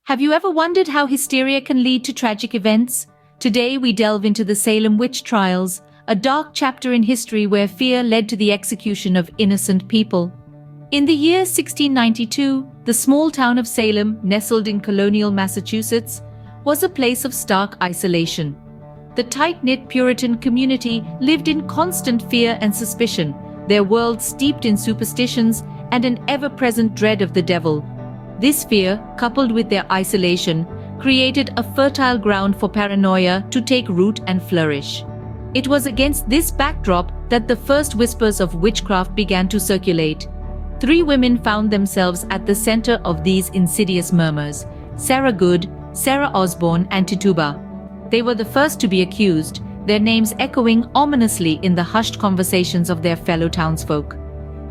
Have you ever wondered how hysteria can lead to tragic events? Today we delve into the Salem Witch Trials, a dark chapter in history where fear led to the execution of innocent people. In the year 1692, the small town of Salem, nestled in Colonial, Massachusetts, was a place of stark isolation. The tight-knit Puritan community lived in constant fear and suspicion, their world steeped in superstitions and an ever-present dread of the devil. This fear, coupled with their isolation, created a fertile ground for paranoia to take root and flourish. It was against this backdrop that the first whispers of witchcraft began to circulate. Three women found themselves at the center of these insidious murmurs: Sarah Good, Sarah Osborne, and Tituba. They were the first to be accused, their names echoing ominously in the hushed conversations of their fellow townsfolk.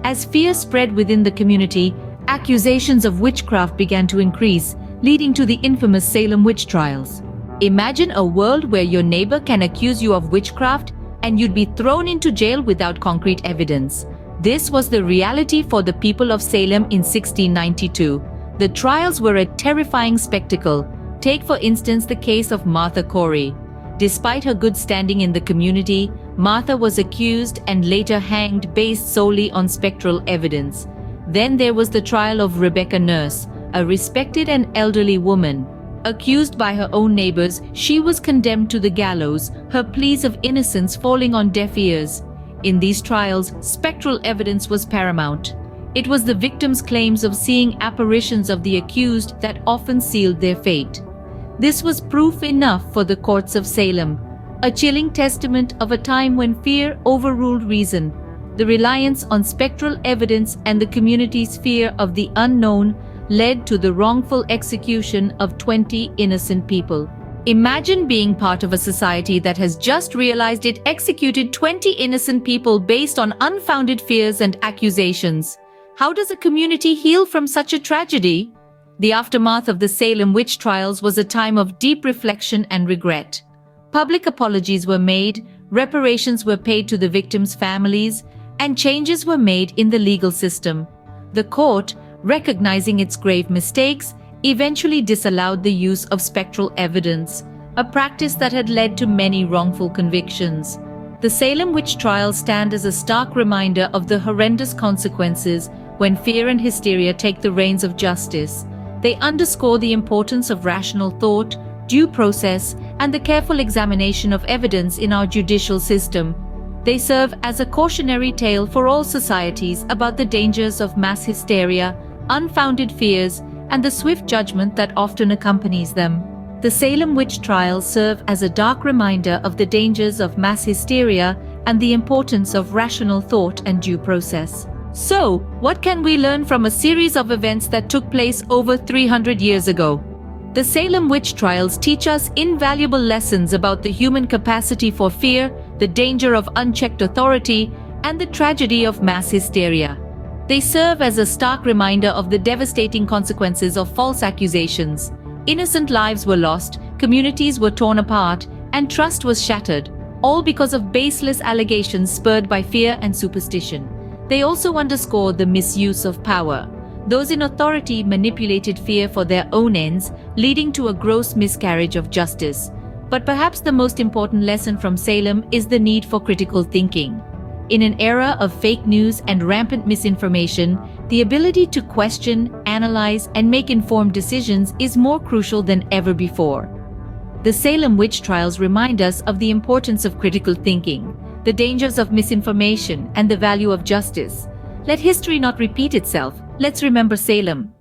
As fear spread within the community, accusations of witchcraft began to increase, leading to the infamous Salem Witch Trials. Imagine a world where your neighbor can accuse you of witchcraft and you'd be thrown into jail without concrete evidence. This was the reality for the people of Salem in 1692. The trials were a terrifying spectacle. Take for instance the case of Martha Corey. Despite her good standing in the community, Martha was accused and later hanged based solely on spectral evidence. Then there was the trial of Rebecca Nurse, a respected and elderly woman. Accused by her own neighbors, she was condemned to the gallows, her pleas of innocence falling on deaf ears. In these trials, spectral evidence was paramount. It was the victims' claims of seeing apparitions of the accused that often sealed their fate. This was proof enough for the courts of Salem, a chilling testament of a time when fear overruled reason. The reliance on spectral evidence and the community's fear of the unknown led to the wrongful execution of 20 innocent people. Imagine being part of a society that has just realized it executed 20 innocent people based on unfounded fears and accusations. How does a community heal from such a tragedy? The aftermath of the Salem Witch Trials was a time of deep reflection and regret. Public apologies were made, reparations were paid to the victims' families, and changes were made in the legal system. The court, recognizing its grave mistakes, eventually disallowed the use of spectral evidence, a practice that had led to many wrongful convictions. The Salem Witch Trials stand as a stark reminder of the horrendous consequences when fear and hysteria take the reins of justice. They underscore the importance of rational thought, due process, and the careful examination of evidence in our judicial system. They serve as a cautionary tale for all societies about the dangers of mass hysteria, unfounded fears, and the swift judgment that often accompanies them. The Salem Witch Trials serve as a dark reminder of the dangers of mass hysteria and the importance of rational thought and due process. So, what can we learn from a series of events that took place over 300 years ago? The Salem Witch Trials teach us invaluable lessons about the human capacity for fear, the danger of unchecked authority, and the tragedy of mass hysteria. They serve as a stark reminder of the devastating consequences of false accusations. Innocent lives were lost, communities were torn apart, and trust was shattered, all because of baseless allegations spurred by fear and superstition. They also underscore the misuse of power. Those in authority manipulated fear for their own ends, leading to a gross miscarriage of justice. But perhaps the most important lesson from Salem is the need for critical thinking. In an era of fake news and rampant misinformation, the ability to question, analyze, and make informed decisions is more crucial than ever before. The Salem Witch Trials remind us of the importance of critical thinking, the dangers of misinformation, and the value of justice. Let history not repeat itself. Let's remember Salem.